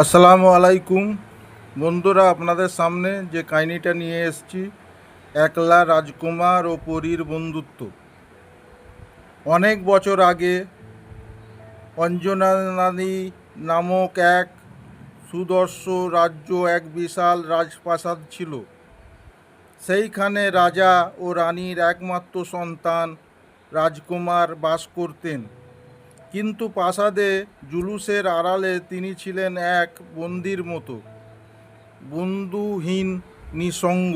আসসালামু আলাইকুম বন্ধুরা, আপনাদের সামনে যে কাহিনিটা নিয়ে এসেছি, একলা রাজকুমার ও পরীর বন্ধুত্ব। অনেক বছর আগে অঞ্জনানী নামক এক সুদর্শ রাজ্য, এক বিশাল রাজপ্রাসাদ ছিল। সেইখানে রাজা ও রানীর একমাত্র সন্তান রাজকুমার বাস করতেন। কিন্তু প্রাসাদে জুলুসের আড়ালে তিনি ছিলেন এক বন্দির মতো, বন্ধুহীন, নিঃসঙ্গ।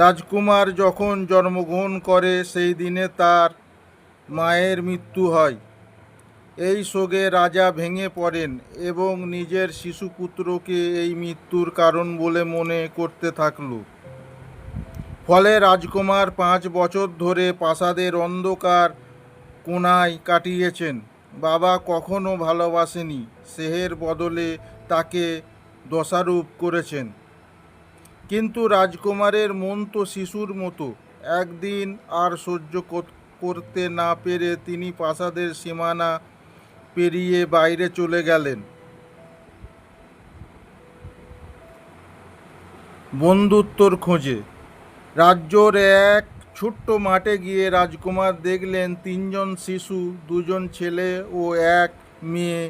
রাজকুমার যখন জন্মগ্রহণ করে সেই দিনে তার মায়ের মৃত্যু হয়। এই শোকে রাজা ভেঙে পড়েন এবং নিজের শিশুপুত্রকে এই মৃত্যুর কারণ বলে মনে করতে থাকল। ফলে রাজকুমার 5 বছর ধরে প্রাসাদের অন্ধকার কোণায় কাটিয়েছেন। বাবা কখনো ভালোবাসেনি, স্নেহের বদলে তাকে দোষারোপ করেছেন। কিন্তু রাজকুমারের মন তো শিশুর মতো। একদিন আর সহ্য করতে না পেরে তিনি প্রাসাদের সীমানা পেরিয়ে বাইরে চলে গেলেন বন্ধুত্বর খোঁজে। রাজ্যর এক ছোট্ট মাঠে গিয়ে রাজকুমার দেখলেন 3জন শিশু, 2জন ছেলে ও এক মেয়ে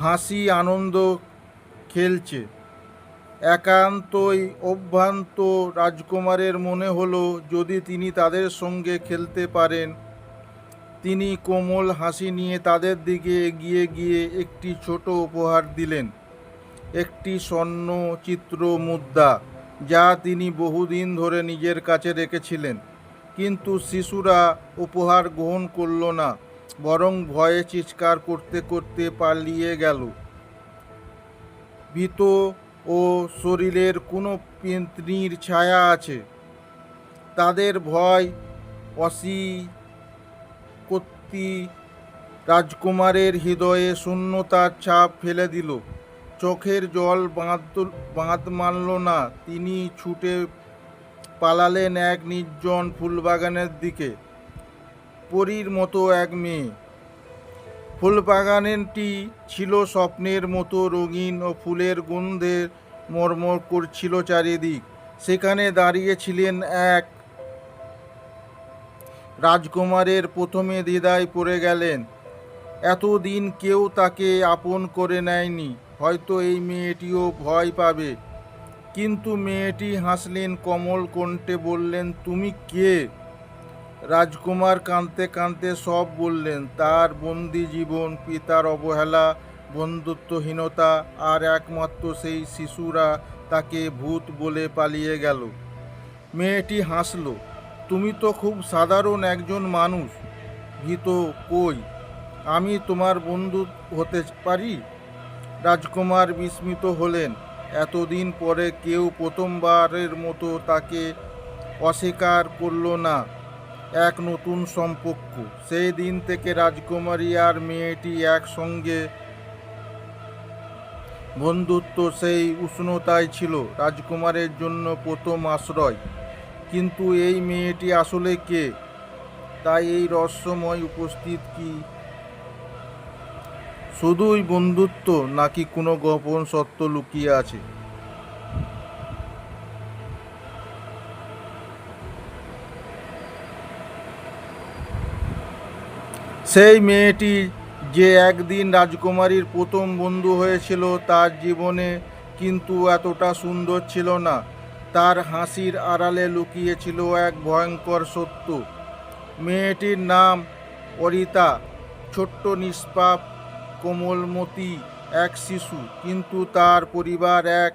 হাসি আনন্দ খেলছে। একান্তই অভ্রান্ত রাজকুমারের মনে হলো, যদি তিনি তাদের সঙ্গে খেলতে পারেন। তিনি কোমল হাসি নিয়ে তাদের দিকে এগিয়ে গিয়ে একটি ছোট উপহার দিলেন, একটি স্বর্ণ চিত্র মুদ্রা, যা তিনি বহুদিন ধরে নিজের কাছে রেখেছিলেন। কিন্তু শিশুরা উপহার গ্রহণ করল না, বরং ভয়ে চিৎকার করতে করতে পালিয়ে গেল। ভীত ও শরীরের কোনো পেত্নীর ছায়া আছে। তাদের ভয় অস্বীকৃতি রাজকুমারের হৃদয়ে শূন্যতার ছাপ ফেলে দিল। চোখের জল বাঁধ মানল না। তিনি ছুটে পালালেন এক নির্জন ফুলবাগানের দিকে। পরীর মতো এক মেয়ে। ফুলবাগানটি ছিল স্বপ্নের মতো রঙিন ও ফুলের গন্ধে মরমর করছিল চারিদিক। সেখানে দাঁড়িয়েছিলেন এক রাজকুমারের প্রথমে দ্বিধায় পড়ে গেলেন। এতদিন কেউ তাকে আপন করে নেয়নি, হয়তো এই মেয়েটিও ভয় পাবে। কিন্তু মেয়েটি হাসলেন, কোমল কণ্ঠে বললেন, তুমি কে? রাজকুমার কাঁদতে কাঁদতে সব বললেন, তার বন্দি জীবন, পিতার অবহেলা, বন্ধুত্বহীনতা, আর একমাত্র সেই শিশুরা তাকে ভূত বলে পালিয়ে গেল। মেয়েটি হাসল, তুমি তো খুব সাধারণ একজন মানুষ। ভীত কই, আমি তোমার বন্ধু হতে পারি? রাজকুমার বিস্মিত হলেন। এতদিন পরে কেউ প্রথমবারের মতো তাকে অস্বীকার করল না। এক নতুন সম্পর্ক। সেই দিন থেকে রাজকুমারী আর মেয়েটি একসঙ্গে। বন্ধুত্ব সেই উষ্ণতায় ছিল রাজকুমারের জন্য প্রথম আশ্রয়। কিন্তু এই মেয়েটি আসলে কে? তাই এই রহস্যময় উপস্থিত কি শুধুই বন্ধুত্ব, নাকি কোনো গোপন সত্য লুকিয়ে আছে? সেই মেয়েটি যে একদিন রাজকুমারীর প্রথম বন্ধু হয়েছিল, তার জীবনে কিন্তু এতটা সুন্দর ছিল না। তার হাসির আড়ালে লুকিয়ে ছিল এক ভয়ঙ্কর সত্য। মেয়েটির নাম অরিতা, ছোট্ট নিষ্পাপ কোমলমতি এক শিশু, কিন্তু তার পরিবার এক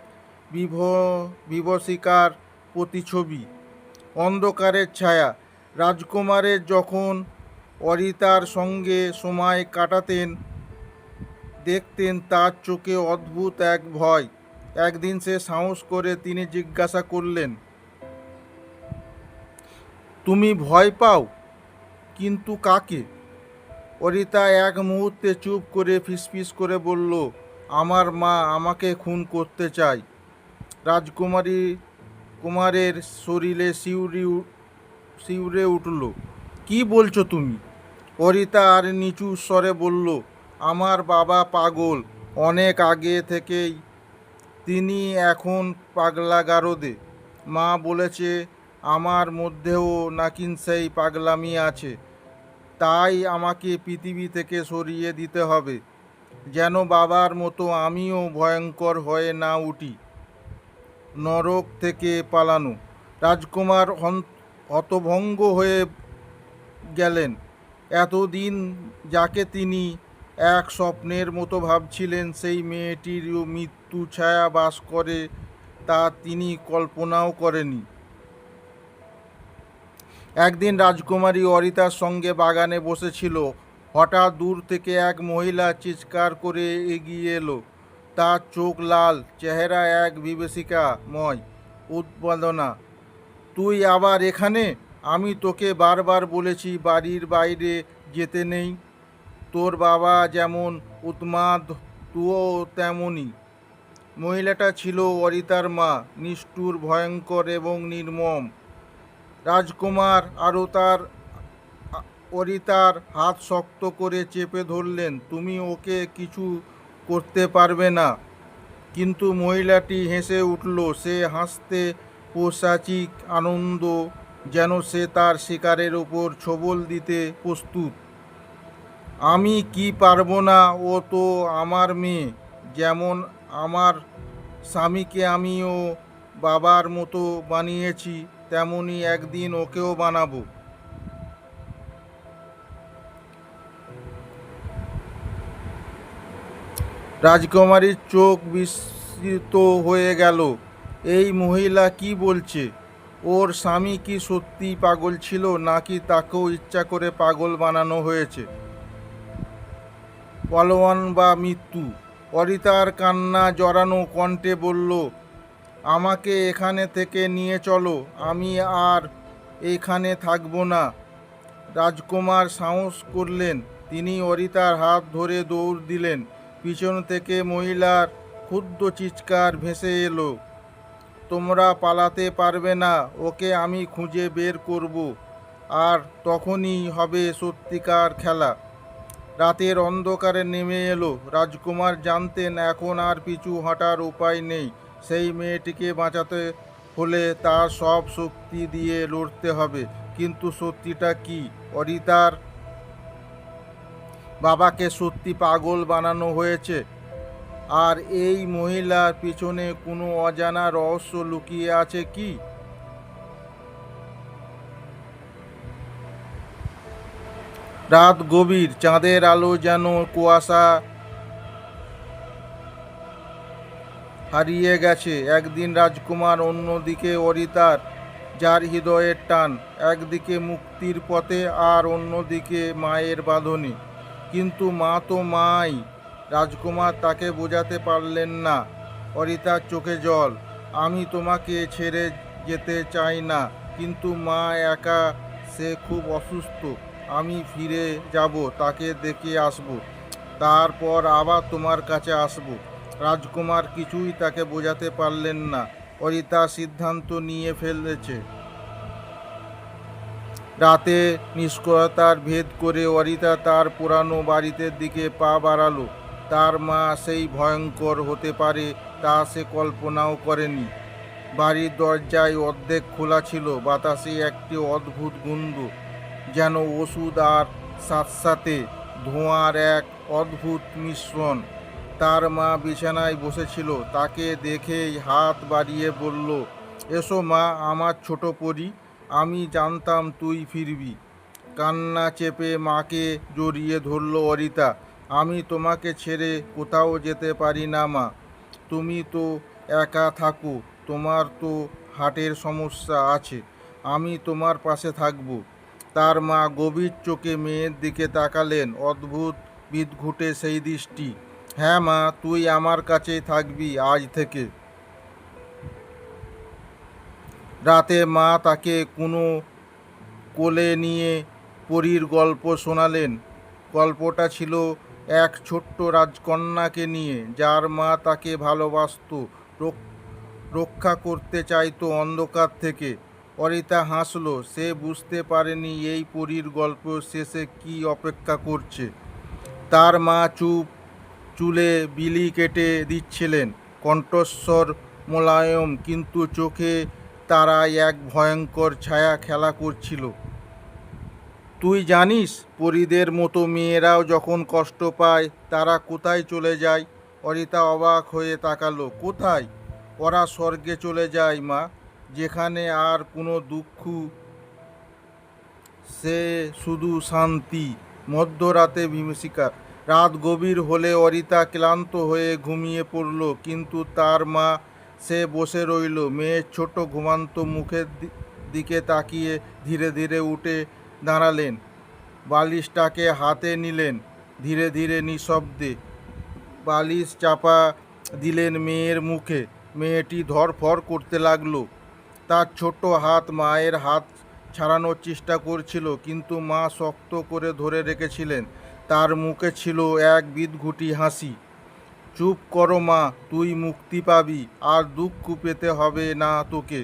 বিভীষিকার প্রতিছবি, অন্ধকারের ছায়া। রাজকুমারের যখন অরিতার সঙ্গে সময় কাটাতেন, দেখতেন তার চোখে অদ্ভুত এক ভয়। একদিন সে সাহস করে তিনি জিজ্ঞাসা করলেন, তুমি ভয় পাও? কিন্তু কাকে? অরিতা এক মুহূর্তে চুপ করে ফিসফিস করে বলল, আমার মা আমাকে খুন করতে চায়। কুমারের শরীরে শিউরে উঠল। কি বলছো তুমি? অরিতা আর নিচু স্বরে বলল, আমার বাবা পাগল, অনেক আগে থেকেই তিনি এখন পাগলা গারদে। মা বলেছে আমার মধ্যেও নাকি সেই পাগলামি আছে, তাই আমাকে পৃথিবী থেকে সরিয়ে দিতে হবে, যেন বাবার মতো আমিও ভয়ঙ্কর হয়ে না উঠি। নরক থেকে পালানো। রাজকুমার হতভম্ব হয়ে গেলেন। এতদিন যাকে তিনি এক স্বপ্নের মতো ভাবছিলেন, সেই মেয়েটিরও মৃত্যু ছায়া বাস করে, তা তিনি কল্পনাও করেনি। একদিন রাজকুমারী অরিতার সঙ্গে বাগানে বসেছিল। হঠাৎ দূর থেকে এক মহিলা চিৎকার করে এগিয়ে এলো। তার চোখ লাল, চেহারা এক বিভীষিকাময় উন্মাদনা। তুই আবার এখানে? আমি তোকে বারবার বলেছি বাড়ির বাইরে যেতে নেই। তোর বাবা যেমন উন্মাদ, তুইও তেমনই। মহিলাটা ছিল অরিতার মা, নিষ্ঠুর, ভয়ঙ্কর এবং নির্মম। রাজকুমার অরিতার হাত শক্ত করে চেপে ধরলেন। তুমি ওকে কিছু করতে পারবে না। কিন্তু মহিলাটি হেসে উঠল। সে হাসতে পৈশাচিক আনন্দ, যেন সে তার শিকারের ওপর ছোবল দিতে প্রস্তুত। আমি কি পারবো না? ও তো আমার মেয়ে। যেমন আমার স্বামীকে আমিও বাবার মতো বানিয়েছি, তেমনি একদিন ওকেও বানাবো। রাজকুমারীর চোখ বিস্মিত হয়ে গেল। এই মহিলা কি বলছে? ওর স্বামী কি সত্যি পাগল ছিল, নাকি তাকেও ইচ্ছা করে পাগল বানানো হয়েছে? পলোয়ান বা মৃত্যু? অরিতার কান্না জড়ানো কণ্ঠে বলল, আমাকে এখানে থেকে নিয়ে চলো, আমি আর এখানে থাকবো না। রাজকুমার সাহস করলেন। তিনি অরিতার হাত ধরে দৌড় দিলেন। পিছন থেকে মহিলার ক্ষুদ্র চিৎকার ভেসে এলো, তোমরা পালাতে পারবে না, ওকে আমি খুঁজে বের করব, আর তখনই হবে সত্যিকার খেলা। রাতের অন্ধকারে নেমে এলো। রাজকুমার জানতেন এখন আর পিছু হটার উপায় নেই। সেই মেয়েটিকে বাঁচাতে হলে তার সব শক্তি দিয়ে লড়তে হবে। কিন্তু সত্যিটা কি? অরিতার বাবাকে সত্যি পাগল বানানো হয়েছে, আর এই মহিলার পিছনে কোনো অজানা রহস্য লুকিয়ে আছে কি? রাত গভীর, চাঁদের আলো যেন কুয়াশা হারিয়ে গেছে। একদিন রাজকুমার, অন্যদিকে অরিতার, যার হৃদয়ের টান একদিকে মুক্তির পথে আর অন্যদিকে মায়ের বাঁধনে। কিন্তু মা তো মাই। রাজকুমার তাকে বোঝাতে পারলেন না। অরিতার চোখে জল। আমি তোমাকে ছেড়ে যেতে চাই না, কিন্তু মা একা, সে খুব অসুস্থ। আমি ফিরে যাব, তাকে দেখে আসব, তারপর আবার তোমার কাছে আসব। রাজকুমার কিছুই তাকে বোঝাতে পারলেন না। অরিতা সিদ্ধান্ত নিয়ে ফেলেছে। রাতে নিষ্ক্রিয়তার ভেদ করে অরিতা তার পুরানো বাড়িতে দিকে পা বাড়ালো। তার মা সেই ভয়ঙ্কর হতে পারে তা সে কল্পনাও করেনি। বাড়ির দরজায় অর্ধেক খোলা ছিল। বাতাসে একটি অদ্ভুত গন্ধ, যেন ওষুধ আর সাথে ধোঁয়ার এক অদ্ভুত মিশ্রণ। তার মা বিছানায় বসেছিল। তাকে দেখেই হাত বাড়িয়ে বলল, এসো মা, আমার ছোট পরী, আমি জানতাম তুই ফিরবি। কান্না চেপে মাকে জড়িয়ে ধরল অরিতা। আমি তোমাকে ছেড়ে কোথাও যেতে পারি না মা। তুমি তো একা থাকো, তোমার তো হার্টের সমস্যা আছে, আমি তোমার পাশে থাকবো। তার মা গভীর চোখে মেয়ের দিকে তাকালেন। অদ্ভুত বিদঘুটে সেই দৃষ্টি। হ্যাঁ মা, তুই আমার কাছেই থাকবি আজ থেকে। রাতে মা তাকে কোনো কোলে নিয়ে পরীর গল্প শোনালেন। গল্পটা ছিল এক ছোট্ট রাজকন্যাকে নিয়ে, যার মা তাকে ভালোবাসত, রক্ষা করতে চাইতো অন্ধকার থেকে। অরিতা হাসলো। সে বুঝতে পারেনি এই পরীর গল্প শেষে কি অপেক্ষা করছে। তার মা চুলে বিলি কেটে দিচ্ছিলেন। কণ্ঠস্বর মোলায়েম, কিন্তু চোখে তারায় এক ভয়ঙ্কর ছায়া খেলা করছিল। তুই জানিস, পরীদের মতো মেয়েরাও যখন কষ্ট পায় তারা কোথায় চলে যায়? অরিতা অবাক হয়ে তাকালো। কোথায়? ওরা স্বর্গে চলে যায় মা, যেখানে আর কোনো দুঃখ, সে শুধু শান্তি। মধ্যরাতে বিভীষিকা। রাত গভীর হলে অরিতা ক্লান্ত হয়ে ঘুমিয়ে পড়ল, কিন্তু তার মা সে বসে রইল মেয়ের ছোট ঘুমান্ত মুখের দিকে তাকিয়ে। ধীরে ধীরে উঠে দাঁড়ালেন, বালিশটাকে হাতে নিলেন, ধীরে ধীরে নিঃশব্দে বালিশ চাপা দিলেন মেয়ের মুখে। মেয়েটি ধরফর করতে লাগলো। তার ছোট হাত মায়ের হাত ছাড়ানোর চেষ্টা করছিল, কিন্তু মা শক্ত করে ধরে রেখেছিলেন। তার মুখে ছিল এক বিদঘুটি হাসি। চুপ করো মা, তুই মুক্তি পাবি, আর দুঃখ পেতে হবে না তোকে।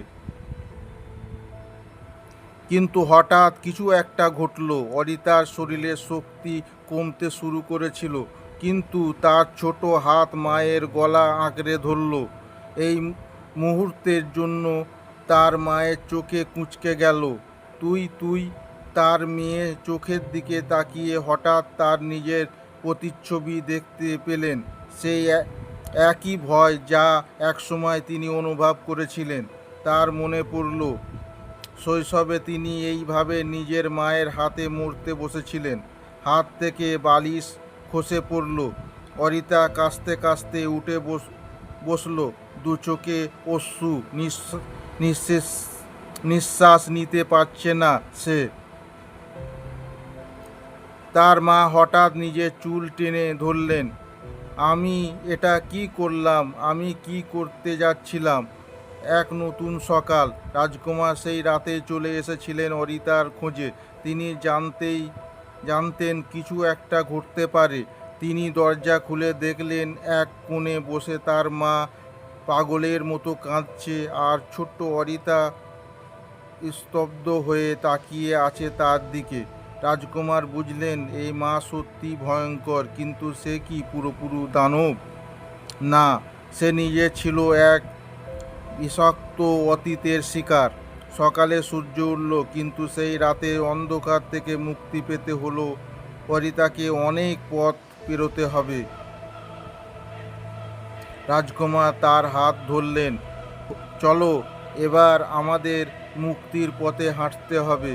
কিন্তু হঠাৎ কিছু একটা ঘটল। অরিতার শরীরের শক্তি কমতে শুরু করেছিল, কিন্তু তার ছোট হাত মায়ের গলা আঁকড়ে ধরল। এই মুহূর্তের জন্য তার মায়ের চোখে কুঁচকে গেল। তুই তুই তার মেয়ে চোখের দিকে তাকিয়ে হঠাৎ তার নিজের প্রতিচ্ছবি দেখতে পেলেন। সেই একই ভয় যা একসময় তিনি অনুভব করেছিলেন। তার মনে পড়ল শৈশবে তিনি এইভাবে নিজের মায়ের হাতে মরতে বসেছিলেন। হাত থেকে বালিশ খসে পড়ল। অরিতা কাঁচতে কাঁচতে উঠে বসল। দু চোখে অশ্রু, নিঃশ্বাস নিতে পারছে না সে। তার মা হঠাৎ নিজের চুল টেনে ধরলেন। আমি এটা কি করলাম? আমি কি করতে যাচ্ছিলাম? এক নতুন সকাল। রাজকুমার সেই রাতে চলে এসেছিলেন অরিতার খোঁজে। তিনি জানতেন কিছু একটা ঘটতে পারে। তিনি দরজা খুলে দেখলেন এক কোণে বসে তার মা পাগলের মতো কাঁদছে, আর ছোট্ট অরিতা স্তব্ধ হয়ে তাকিয়ে আছে তার দিকে। রাজকুমার বুঝলেন এই মা সত্যি ভয়ঙ্কর, কিন্তু সে কি পুরোপুরি দানব? না, সে নিজে ছিল এক বিষাক্ত অতীতের শিকার। সকালে সূর্য উঠল, কিন্তু সেই রাতের অন্ধকার থেকে মুক্তি পেতে হলো অরিতাকে অনেক পথ পেরোতে হবে। রাজকুমার তার হাত ধরলেন। চলো, এবার আমাদের মুক্তির পথে হাঁটতে হবে।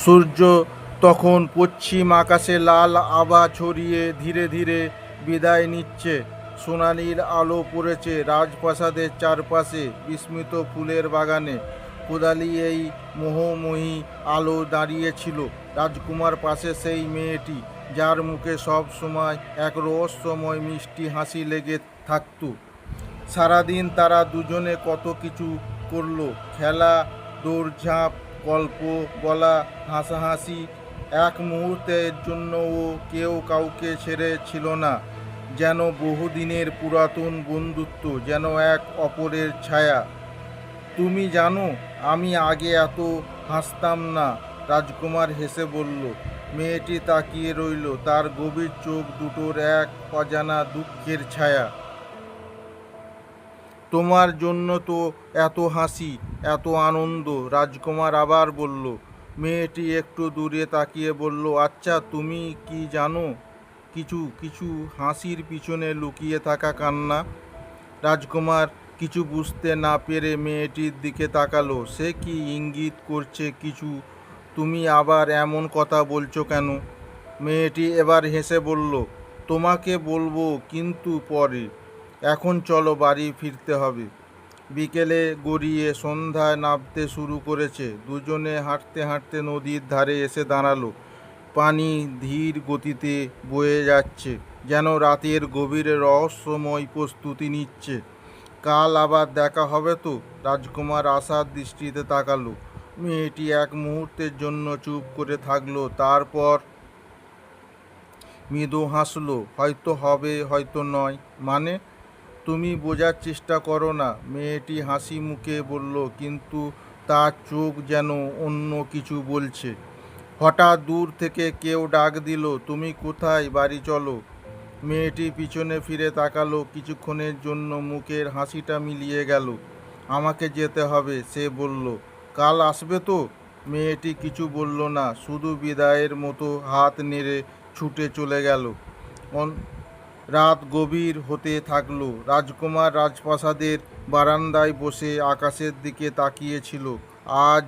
সূর্য তখন পশ্চিম আকাশে লাল আভা ছড়িয়ে ধীরে ধীরে বিদায় নিচ্ছে। সোনালির আলো পড়েছে রাজপ্রাসাদের চারপাশে, বিস্মিত ফুলের বাগানে। কোদালি এই মোহময়ী আলো দাঁড়িয়েছিল রাজকুমার পাশে, সেই মেয়েটি যার মুখে সব সময় এক রহস্যময় মিষ্টি হাসি লেগে থাকত। সারাদিন তারা দুজনে কত কিছু করলো, খেলা, দৌড়ঝাঁপ, গল্প বলা, হাসাহাসি। এক মুহূর্তের জন্যও কেউ কাউকে ছেড়ে ছিল না। যেন বহুদিনের পুরাতন বন্ধুত্ব, যেন এক অপরের ছায়া। তুমি জানো, আমি আগে এত হাসতাম না, রাজকুমার হেসে বলল। মেয়েটি তাকিয়ে রইল, তার গভীর চোখ দুটোর এক অজানা দুঃখের ছায়া। তোমার জন্য তো এত হাসি, এত আনন্দ, রাজকুমার আবার বলল। মেয়েটি একটু দূরে তাকিয়ে বলল, আচ্ছা, তুমি কি জানো কিছু কিছু হাসির পিছনে লুকিয়ে থাকা কান্না? রাজকুমার কিছু বুঝতে না পেরে মেয়েটির দিকে তাকালো। সে কি ইঙ্গিত করছে কিছু? তুমি আবার এমন কথা বলছো কেন? মেয়েটি এবার হেসে বলল, তোমাকে বলবো, কিন্তু পরে। এখন চলো, বাড়ি ফিরতে হবে। বিকেলে গড়িয়ে সন্ধ্যায় নামতে শুরু করেছে। দুজনে হাঁটতে হাঁটতে নদীর ধারে এসে দাঁড়ালো। পানি ধীর গতিতে বয়ে যাচ্ছে, যেন রাতের গভীরে রহস্যময় প্রস্তুতি নিচ্ছে। কাল আবার দেখা হবে তো? রাজকুমার আশার দৃষ্টিতে তাকালো। মেয়েটি এক মুহূর্তের জন্য চুপ করে থাকলো, তারপর মৃদু হাসলো। হয়তো হবে, হয়তো নয়। মানে? তুমি বোঝার চেষ্টা করো না, মেয়েটি হাসি মুখে বলল। কিন্তু তার চোখ যেন অন্য কিছু বলছে। হঠাৎ দূর থেকে কেউ ডাক দিল, তুমি কোথায়, বাড়ি চলো। মেয়েটি পিছনে ফিরে তাকালো, কিছুক্ষণের জন্য মুখের হাসিটা মিলিয়ে গেল। আমাকে যেতে হবে, সে বলল। কাল আসবে তো? মেয়েটি কিছু বলল না, শুধু বিদায়ের মতো হাত নেড়ে ছুটে চলে গেল। রাত গভীর হতে থাকলো। রাজকুমার রাজপ্রাসাদের বারান্দায় বসে আকাশের দিকে তাকিয়েছিল। আজ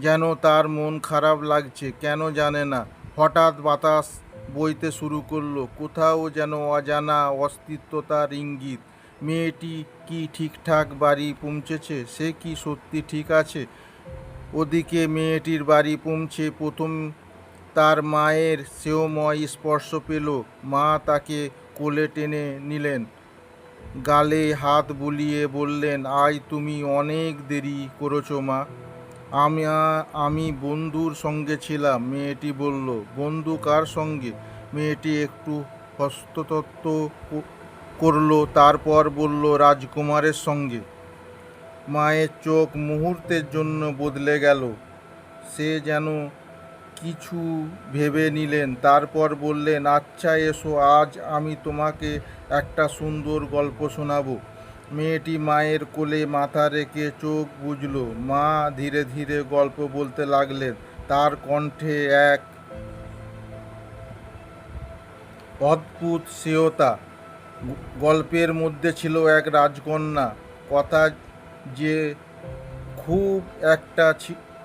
যেন তার মন খারাপ লাগছে, কেন জানে না। হঠাৎ বাতাস বইতে শুরু করলো, কোথাও যেন অজানা অস্তিত্বতার ইঙ্গিত। মেয়েটি কি ঠিকঠাক বাড়ি পৌঁছেছে? সে কি সত্যি ঠিক আছে? ওদিকে মেয়েটির বাড়ি পৌঁছে প্রথম তার মায়ের স্নেহময় স্পর্শ পেল। মা তাকে কোলে টেনে নিলেন, গালে হাত বুলিয়ে বললেন, আজ তুমি অনেক দেরি করেছো মা। আমি বন্ধুর সঙ্গে ছিলাম, মেয়েটি বলল। বন্ধু কার সঙ্গে? মেয়েটি একটু হস্ততত্ত্ব করলো, তারপর বলল, রাজকুমারের সঙ্গে। মায়ের চোখ মুহূর্তের জন্য বদলে গেল। সে যেন কিছু ভেবে নিলেন, তারপর বললেন, আচ্ছা এসো, আজ আমি তোমাকে একটা সুন্দর গল্প শোনাবো। মেয়েটি মায়ের কোলে মাথা রেখে চোখ বুজল। মা ধীরে ধীরে গল্প বলতে লাগলেন, তার কণ্ঠে এক অদ্ভুত স্নেহতা। গল্পের মধ্যে ছিল এক রাজকন্যা, কথা যে খুব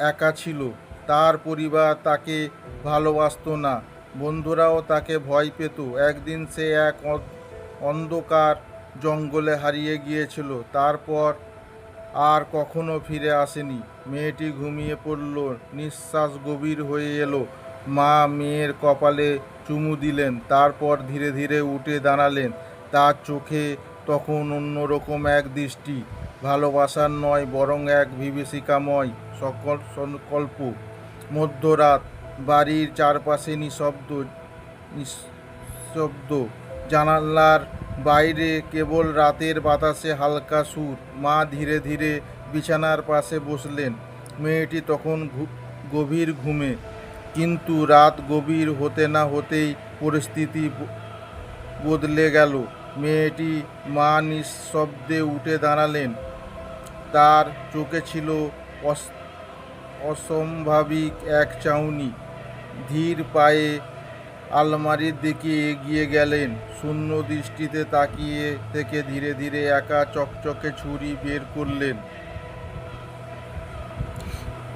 একা ছিল। তার পরিবার তাকে ভালোবাসতো না, বন্ধুরাও তাকে ভয় পেত। একদিন সে এক অন্ধকার জঙ্গলে হারিয়ে গিয়েছিল, তারপর আর কখনো ফিরে আসেনি। মেয়েটি ঘুমিয়ে পড়ল, নিঃশ্বাস গভীর হয়ে এলো। মা মেয়ের কপালে চুমু দিলেন, তারপর ধীরে ধীরে উঠে দাঁড়ালেন। তার চোখে তখন অন্যরকম এক দৃষ্টি, ভালোবাসার নয় বরং এক বিভীষিকাময় সকল সংকল্প। মধ্যরাত, বাড়ির চারপাশে নিঃশব্দ, জানালার বাইরে কেবল রাতের বাতাসে হালকা সুর। মা ধীরে ধীরে বিছানার পাশে বসলেন। মেয়েটি তখন গভীর ঘুমে, কিন্তু রাত গভীর হতে না হতেই পরিস্থিতি বদলে গেল। মেয়েটি মা নিঃশব্দে উঠে দাঁড়ালেন। তার চোখে ছিল অস্বাভাবিক এক চাউনি। ধীর পায়ে আলমারির দিকে এগিয়ে গেলেন, শূন্য দৃষ্টিতে তাকিয়ে থেকে ধীরে ধীরে একা চকচকে ছুরি বের করলেন।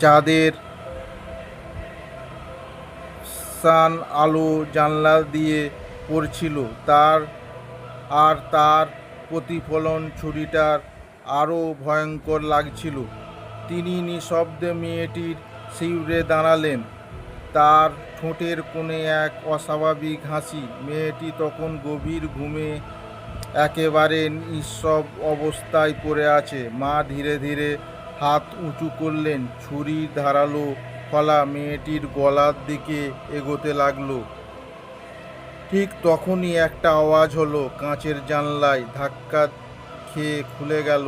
চাঁদের সান আলো জানলা দিয়ে পড়ছিল, তার প্রতিফলন ছুরিটার আরও ভয়ঙ্কর লাগছিল। তিনি নিঃশব্দে মেয়েটির শিউরে দাঁড়ালেন, তার ঠোঁটের কোণে এক অস্বাভাবিক হাসি। মেয়েটি তখন গভীর ঘুমে একেবারে নিঃসব অবস্থায় পড়ে আছে। মা ধীরে ধীরে হাত উঁচু করলেন, ছুরির ধারালো ফলা মেয়েটির গলার দিকে এগোতে লাগলো। ঠিক তখনই একটা আওয়াজ হলো, কাঁচের জানলায় ধাক্কা খেয়ে খুলে গেল।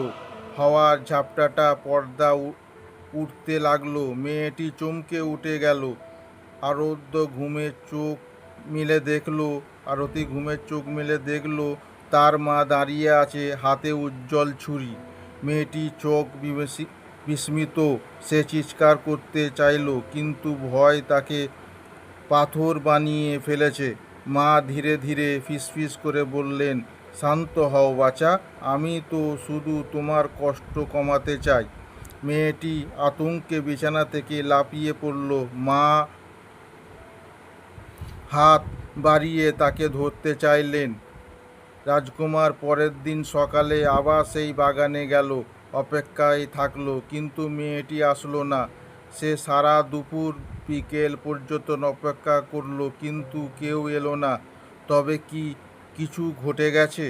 হাওয়ার ঝাপটাটা পর্দা উঠতে লাগলো। মেয়েটি চমকে উঠে গেল। আরতি ঘুমের চোখ মেলে দেখলো তার মা দাঁড়িয়ে আছে, হাতে উজ্জ্বল ছুরি। মেয়েটি চোখ বিস্মিত, সে চিৎকার করতে চাইল, কিন্তু ভয় তাকে পাথর বানিয়ে ফেলেছে। মা ধীরে ধীরে ফিসফিস করে বললেন, শান্ত হও বাছা, আমি তো শুধু তোমার কষ্ট কমাতে চাই। মেয়েটি আতঙ্কে বিছানা থেকে লাফিয়ে পড়ল। মা হাত বাড়িয়ে তাকে ধরতে চাইলেন। রাজকুমার পরের দিন সকালে আবার সেই বাগানে গেল, অপেক্ষায় থাকলো, কিন্তু মেয়েটি আসলো না। সে সারা দুপুর বিকেল পর্যন্ত অপেক্ষা করলো, কিন্তু কেউ এলো না। তবে কি কিছু ঘটে গেছে?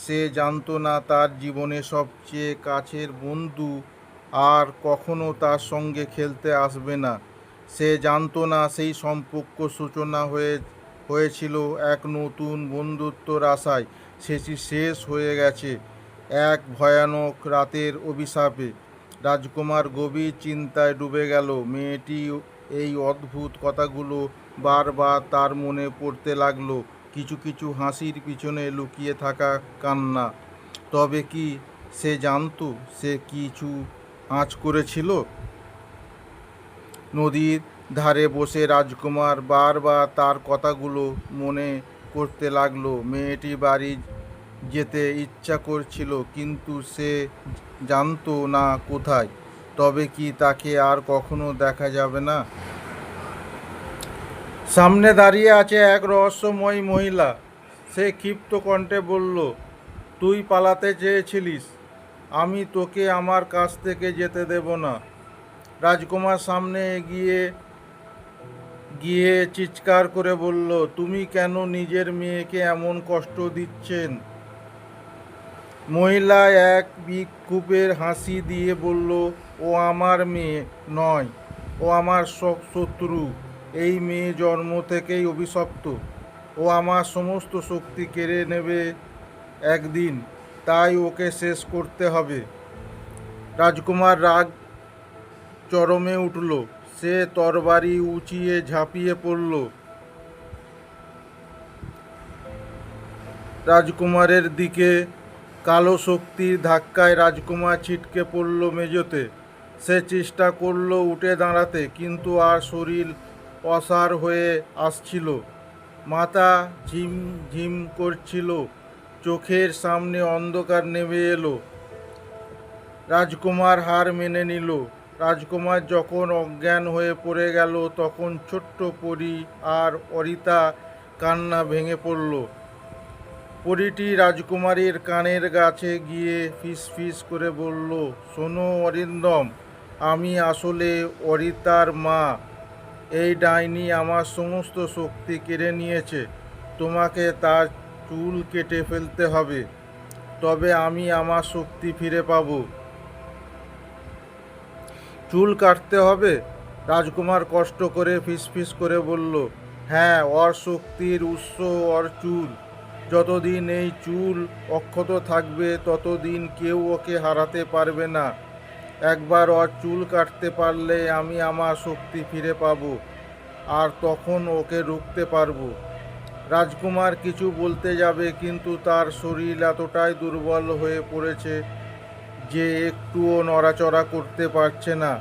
সে জানতো না তার জীবনে সবচেয়ে কাছের বন্ধু আর কখনো তার সঙ্গে খেলতে আসবে না। সে জানতো না সেই সম্পর্ক সূচনা হয়েছিল এক নতুন বন্ধুত্বর আশায়, সেটি শেষ হয়ে গেছে এক ভয়ানক রাতের অভিশাপে। রাজকুমার গভীর চিন্তায় ডুবে গেল। মেয়েটি এই অদ্ভুত কথাগুলো বারবার তার মনে পড়তে লাগলো, কিছু কিছু হাসির পিছনে লুকিয়ে থাকা কান্না। তবে কি সে জানতো সে কিছু আঁচ করেছিল? নদীর ধারে বসে রাজকুমার বারবার তার কথাগুলো মনে করতে লাগলো। মেয়েটি বাড়ি যেতে ইচ্ছা করছিল, কিন্তু সে জানতো না কোথায়। তবে কি তাকে আর কখনো দেখা যাবে না? সামনে দাঁড়িয়ে আছে এক রহস্যময় মহিলা। সে ক্ষিপ্ত কণ্ঠে বলল, তুই পালাতে চেয়েছিলিস, আমি তোকে আমার কাছ থেকে যেতে দেব না। রাজকুমার সামনে এগিয়ে গিয়ে চিৎকার করে বলল, তুমি কেন নিজের মেয়েকে এমন কষ্ট দিচ্ছেন? মহিলা এক বিক্ষোভের হাসি দিয়ে বলল, ও আমার মেয়ে নয়, ও আমার শত্রু। এই মেয়ে জন্ম থেকেই অভিশপ্ত। ও আমার সমস্ত শক্তি কেড়ে নেবে একদিন, তাই ওকে শেষ করতে হবে। রাজকুমার রাগ চরমে উঠল। সে তরবারি উঁচিয়ে ঝাঁপিয়ে পড়ল। রাজকুমারের দিকে কালো শক্তির ধাক্কায় রাজকুমার ছিটকে পড়ল মেঝেতে। সে চেষ্টা করল উঠে দাঁড়াতে, কিন্তু আর শরীর অসাড় হয়ে আসছিল। মাথা ঝিমঝিম করছিল, চোখের সামনে অন্ধকার নেমে এলো। রাজকুমার হার মেনে নিল। রাজকুমার যখন অজ্ঞান হয়ে পড়ে গেল, তখন ছোট্ট পরী আর অরিতা কান্না ভেঙে পড়ল। পরীটি রাজকুমারীর কানের কাছে গিয়ে ফিস ফিস করে বলল, শোনো অরিন্দম, আমি আসলে অরিতার মা। এই ডাইনি আমার সমস্ত শক্তি কেড়ে নিয়েছে। তোমাকে তার চুল কেটে ফেলতে হবে, তবে আমি আমার শক্তি ফিরে পাব। চুল কাটতে হবে? রাজকুমার কষ্ট করে ফিসফিস করে বলল, হ্যাঁ, ওর শক্তির উৎস ওর চুল। যতদিন এই চুল অক্ষত থাকবে, ততদিন কেউ ওকে হারাতে পারবে না। একবার ওর চুল কাটতে পারলে আমি আমার শক্তি ফিরে পাব, আর তখন ওকে রুখতে পারবো। রাজকুমার কিছু বলতে যাবে, কিন্তু তার শরীর এতটাই দুর্বল হয়ে পড়েছে যে একটুও নড়াচড়া করতে পারছে না।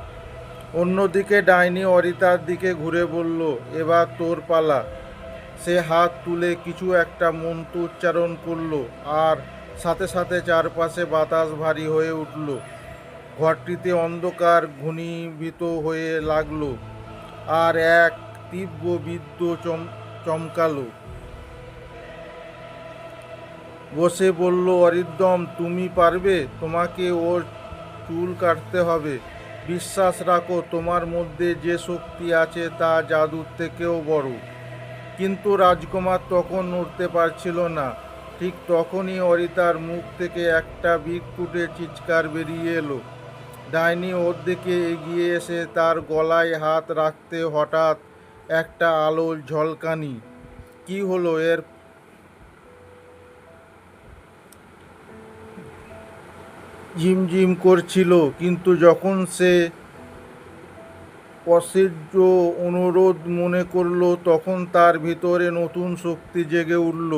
অন্যদিকে ডাইনি অরিতার দিকে ঘুরে বলল, এবার তোর পালা। সে হাত তুলে কিছু একটা মন্ত্র উচ্চারণ করল, আর সাথে সাথে চারপাশে বাতাস ভারী হয়ে উঠল। ঘরটিতে অন্ধকার ঘনীভূত হয়ে লাগলো, আর এক তীব্র বিদ্যুৎ চমকালো। বসে বলল, অরিন্দম, তুমি পারবে। তোমাকে ওর চুল কাটতে হবে। বিশ্বাস রাখো, তোমার মধ্যে যে শক্তি আছে তা জাদুর থেকেও বড়। কিন্তু রাজকুমার তখন নড়তে পারছিল না। ঠিক তখনই অরিতার মুখ থেকে একটা বিকটুটে চিৎকার বেরিয়ে এলো। ডাইনি ওর দিকে এগিয়ে এসে তার গলায় হাত রাখতে হঠাৎ একটা আলোর ঝলকানি। কি হলো এর? ঝিমঝিম করছিল, কিন্তু যখন সে অসহ্য অনুরোধ মনে করল, তখন তার ভিতরে নতুন শক্তি জেগে উঠল।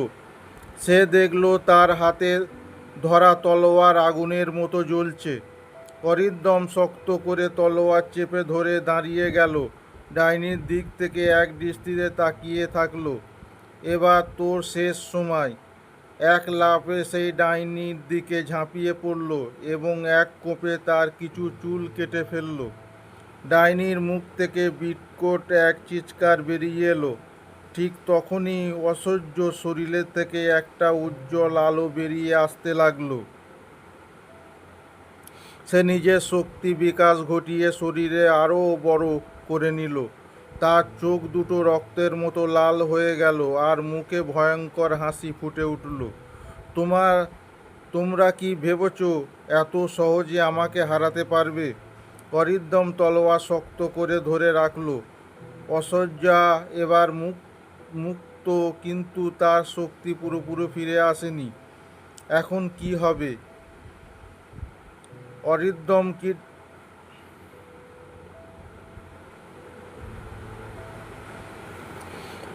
সে দেখল তার হাতে ধরা তলোয়ার আগুনের মতো জ্বলছে। অরিন্দম শক্ত করে তলোয়ার চেপে ধরে দাঁড়িয়ে গেল। ডাইনির দিক থেকে এক দৃষ্টিতে তাকিয়ে থাকলো। এবার তোর শেষ সময়। এক লাফে সেই ডাইনির দিকে ঝাঁপিয়ে পড়ল এবং এক কোপে তার কিছু চুল কেটে ফেলল। ডাইনির মুখ থেকে বিকট এক চিৎকার বেরিয়ে এলো। ঠিক তখনই অসহ্য শরীরের থেকে একটা উজ্জ্বল আলো বেরিয়ে আসতে লাগলো। সে নিজের শক্তি বিকাশ ঘটিয়ে শরীরে আরও বড় করে নিল। তার চোখ দুটো রক্তের মতো লাল হয়ে গেল, আর মুখে ভয়ঙ্কর হাসি ফুটে উঠল। তোমরা কি ভেবেছ এত সহজে আমাকে হারাতে পারবে? অরিন্দম তলোয়ার শক্ত করে ধরে রাখল। অসহ্যা এবার মুক্ত, কিন্তু তার শক্তি পুরোপুরি ফিরে আসেনি। এখন কি হবে? অরিন্দম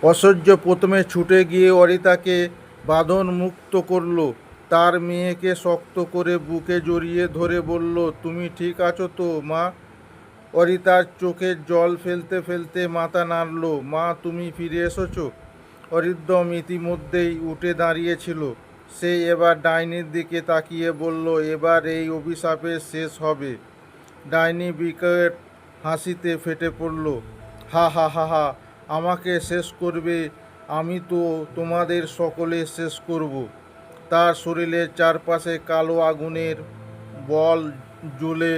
ঐশ্বর্য প্রথমে ছুটে গিয়ে অরিতাকে বাঁধন মুক্ত করল। তার মেয়েকে শক্ত করে বুকে জড়িয়ে ধরে বলল, তুমি ঠিক আছো তো মা? অরিতার চোখের জল ফেলতে ফেলতে মাথা নাড়ল। মা, তুমি ফিরে এসেছো? অরিন্দম ইতিমধ্যেই উঠে দাঁড়িয়েছিল। সে এবার ডাইনির দিকে তাকিয়ে বলল, এবার এই অভিশাপের শেষ হবে। ডাইনি বিকট হাসিতে ফেটে পড়ল। হা হা হা হা, আমাকে শেষ করবে? আমি তো তোমাদের সকলে শেষ করব। তার শরীরের চারপাশে কালো আগুনের বল জ্বলে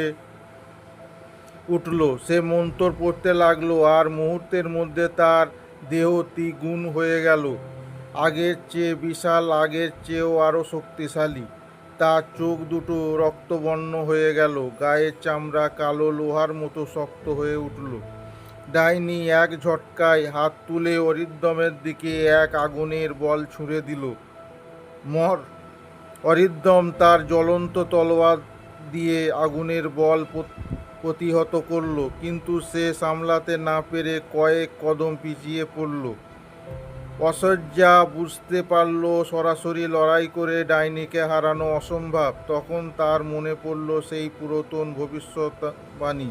উঠল। সে মন্ত্র পড়তে লাগলো, আর মুহূর্তের মধ্যে তার দেহ দ্বিগুণ হয়ে গেল। আগের চেয়ে বিশাল, আগের চেয়েও আরও শক্তিশালী। তার চোখ দুটো রক্তবর্ণ হয়ে গেল, গায়ের চামড়া কালো লোহার মতো শক্ত হয়ে উঠল। ডাইনি এক ঝটকায় হাত তুলে অরিন্দমের দিকে এক আগুনের বল ছুঁড়ে দিল। মর! অরিন্দম তার জ্বলন্ত তলোয়ার দিয়ে আগুনের বল প্রতিহত করল, কিন্তু সে সামলাতে না পেরে কয়েক কদম পিছিয়ে পড়ল। ঐশ্বর্যা বুঝতে পারল সরাসরি লড়াই করে ডাইনিকে হারানো অসম্ভব। তখন তার মনে পড়ল সেই পুরাতন ভবিষ্যৎবাণী,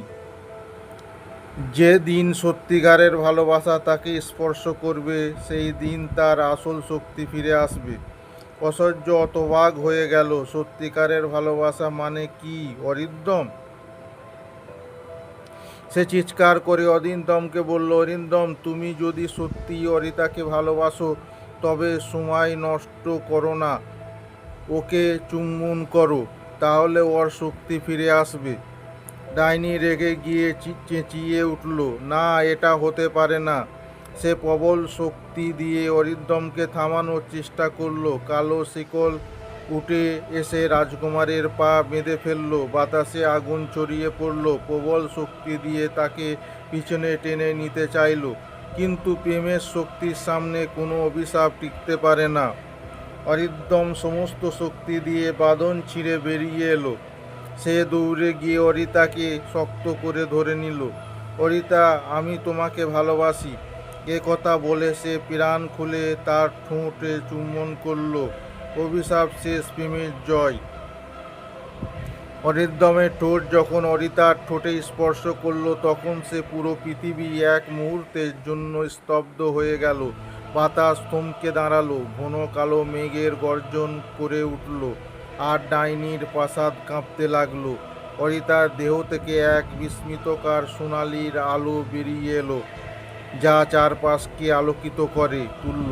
যে দিন সত্যিকারের ভালোবাসা তাকে স্পর্শ করবে, সেই দিন তার আসল শক্তি ফিরে আসবে। ঐশ্বর্য হতবাক হয়ে গেল। সত্যিকারের ভালোবাসা মানে কি অরিন্দম? সে চিৎকার করে অরিন্দমকে বলল, অরিন্দম, তুমি যদি সত্যি অরিতাকে ভালোবাসো তবে সময় নষ্ট করো না, ওকে চুম্বন করো, তাহলে ওর শক্তি ফিরে আসবে। ডাইনি রেগে গিয়ে চেঁচিয়ে উঠল, না, এটা হতে পারে না। সে প্রবল শক্তি দিয়ে অরিন্দমকে থামানোর চেষ্টা করলো। কালো শিকল উঠে এসে রাজকুমারের পা বেঁধে ফেলল। বাতাসে আগুন ছড়িয়ে পড়ল। প্রবল শক্তি দিয়ে তাকে পিছনে টেনে নিতে চাইল, কিন্তু প্রেমের শক্তির সামনে কোনো অভিশাপ টিকতে পারে না। অরিন্দম সমস্ত শক্তি দিয়ে বাঁধন ছিঁড়ে বেরিয়ে এলো। সে দৌড়ে গিয়ে অরিতাকে শক্ত করে ধরে নিল। অরিতা, আমি তোমাকে ভালোবাসি, এ কথা বলে সে প্রাণ খুলে তার ঠোঁটে চুম্বন করল। অভিশাপ শেষ, প্রেমের জয়। অরিন্দমের ঠোঁট যখন অরিতার ঠোঁটে স্পর্শ করল, তখন সে পুরো পৃথিবী এক মুহূর্তের জন্য স্তব্ধ হয়ে গেল। বাতাস থমকে দাঁড়ালো, ঘন কালো মেঘের গর্জন করে উঠল, আর ডাইনির প্রাসাদ কাঁপতে লাগলো। অরিতার দেহ থেকে এক বিস্মিতকার সোনালির আলো বেরিয়ে এলো, যা চারপাশকে আলোকিত করে তুলল।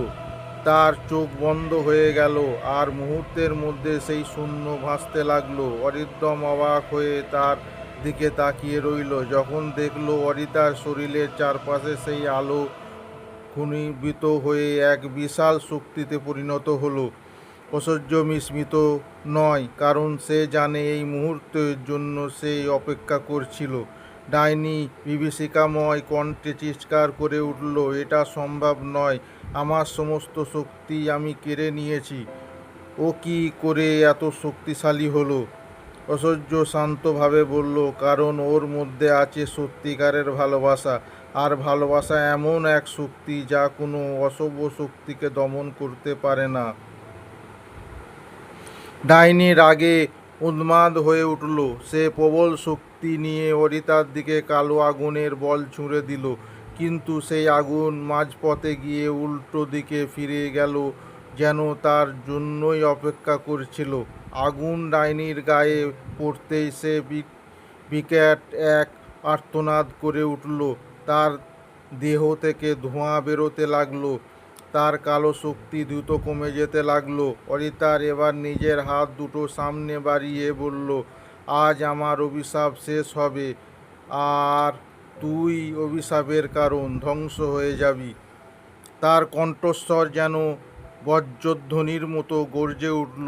তার চোখ বন্ধ হয়ে গেল, আর মুহূর্তের মধ্যে সেই শূন্য ভাসতে লাগলো। অরিন্দম অবাক হয়ে তার দিকে তাকিয়ে রইল, যখন দেখল অরিতার শরীরের চারপাশে সেই আলো ঘনীভূত হয়ে এক বিশাল শক্তিতে পরিণত হলো। ঐশ্বর্য বিস্মিত নয়, কারণ সে জানে এই মুহূর্তের জন্য সে অপেক্ষা করছিল। ডাইনি বিভীষিকাময় কণ্ঠে চিৎকার করে উঠল, এটা সম্ভব নয়, আমার সমস্ত শক্তি আমি কেড়ে নিয়েছি। ও কি করে এত শক্তিশালী হলো? ঐশ্বর্য শান্তভাবে বলল, কারণ ওর মধ্যে আছে সত্যিকারের ভালোবাসা, আর ভালোবাসা এমন এক শক্তি যা কোনো অশুভ শক্তিকে দমন করতে পারে না। ডাইনি রাগে উন্মাদ হয়ে উঠল। সে প্রবল শক্তি নিয়ে অরিতার দিকে কালো আগুনের বল ছুঁড়ে দিল, কিন্তু সেই আগুন মাঝপথে গিয়ে উল্টো দিকে ফিরে গেল, যেন তার জন্যই অপেক্ষা করছিল। আগুন ডাইনির গায়ে পড়তেই সে বিকট এক আর্তনাদ করে উঠল। তার দেহ থেকে ধোঁয়া বেরোতে লাগলো, তার কালো শক্তি দ্রুত কমে যেতে লাগলো। অরিতার এবার নিজের হাত দুটো সামনে বাড়িয়ে বলল, আজ আমার অভিশাপ শেষ হবে, আর তুই অভিশাপের কারণ, ধ্বংস হয়ে যাবি। তার কণ্ঠস্বর যেন বজ্রধ্বনির মতো গর্জে উঠল,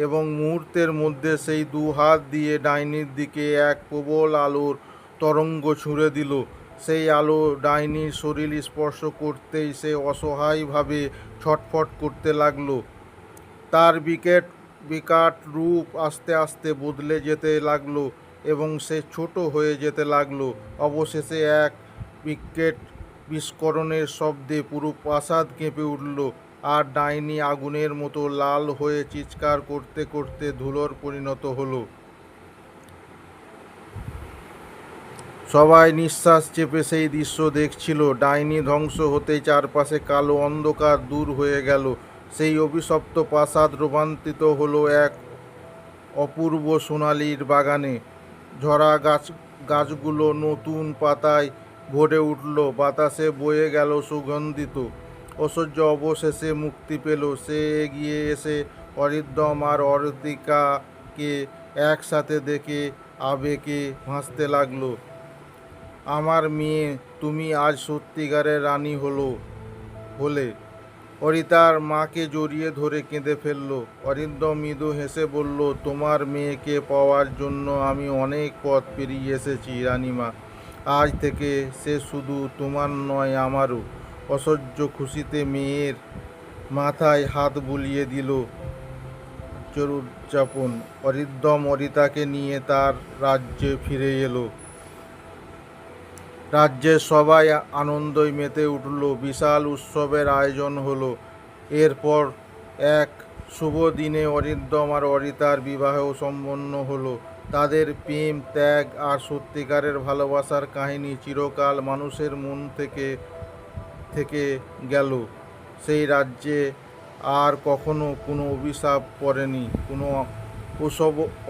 এবং মুহূর্তের মধ্যে সেই দু হাত দিয়ে ডাইনির দিকে এক প্রবল আলোর তরঙ্গ ছুঁড়ে দিল। সেই আলো ডাইনির শরীর স্পর্শ করতেই সে অসহায়ভাবে ছটফট করতে লাগলো। তার বিকট রূপ আস্তে আস্তে বদলে যেতে লাগলো, এবং সে ছোট হয়ে যেতে লাগলো। অবশেষে এক বিকট বিস্ফোরণের শব্দে পুরো প্রাসাদ কেঁপে উঠল, আর ডাইনি আগুনের মতো লাল হয়ে চিৎকার করতে করতে ধুলোর পরিণত হলো। সবাই নিঃশ্বাস চেপে সেই দৃশ্য দেখছিল। ডাইনি ধ্বংস হতেই চারপাশে কালো অন্ধকার দূর হয়ে গেল। সেই অভিশপ্ত প্রাসাদ রূপান্তরিত হলো এক অপূর্ব সোনালির বাগানে। ঝরা গাছগুলো নতুন পাতায় ভরে উঠল, বাতাসে বয়ে গেল সুগন্ধিত ঐশ্বর্য অবশেষে মুক্তি পেল। সে এগিয়ে এসে অরিন্দম আর অরিতিকাকে একসাথে দেখে আবেগে ভাসতে লাগলো। আমার মেয়ে, তুমি আজ সত্যিকারের রানী হলে। অরিতার মাকে জড়িয়ে ধরে কেঁদে ফেলল। অরিন্দম মৃদু হেসে বলল, তোমার মেয়েকে পাওয়ার জন্য আমি অনেক পথ পেরিয়ে এসেছি রানীমা। আজ থেকে সে শুধু তোমার নয়, আমারও। অসহ্য খুশিতে মেয়ের মাথায় হাত বুলিয়ে দিল চরুযাপন। অরিন্দম অরিতাকে নিয়ে তার রাজ্যে ফিরে এলো। রাজ্যের সবাই আনন্দই মেতে উঠল। বিশাল উৎসবের আয়োজন হলো। এরপর এক শুভ দিনে অরিন্দম আর অরিতার বিবাহ সম্পন্ন হলো। তাদের প্রেম, ত্যাগ আর সত্যিকারের ভালোবাসার কাহিনী চিরকাল মানুষের মন থেকে গেল। সেই রাজ্যে আর কখনো কোনো অভিশাপ পড়েনি, কোনো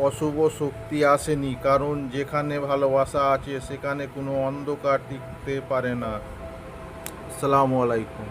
অশুভ শক্তি আসেনি, কারণ যেখানে ভালোবাসা আছে সেখানে কোনো অন্ধকার টিকতে পারে না। আসসালামু আলাইকুম।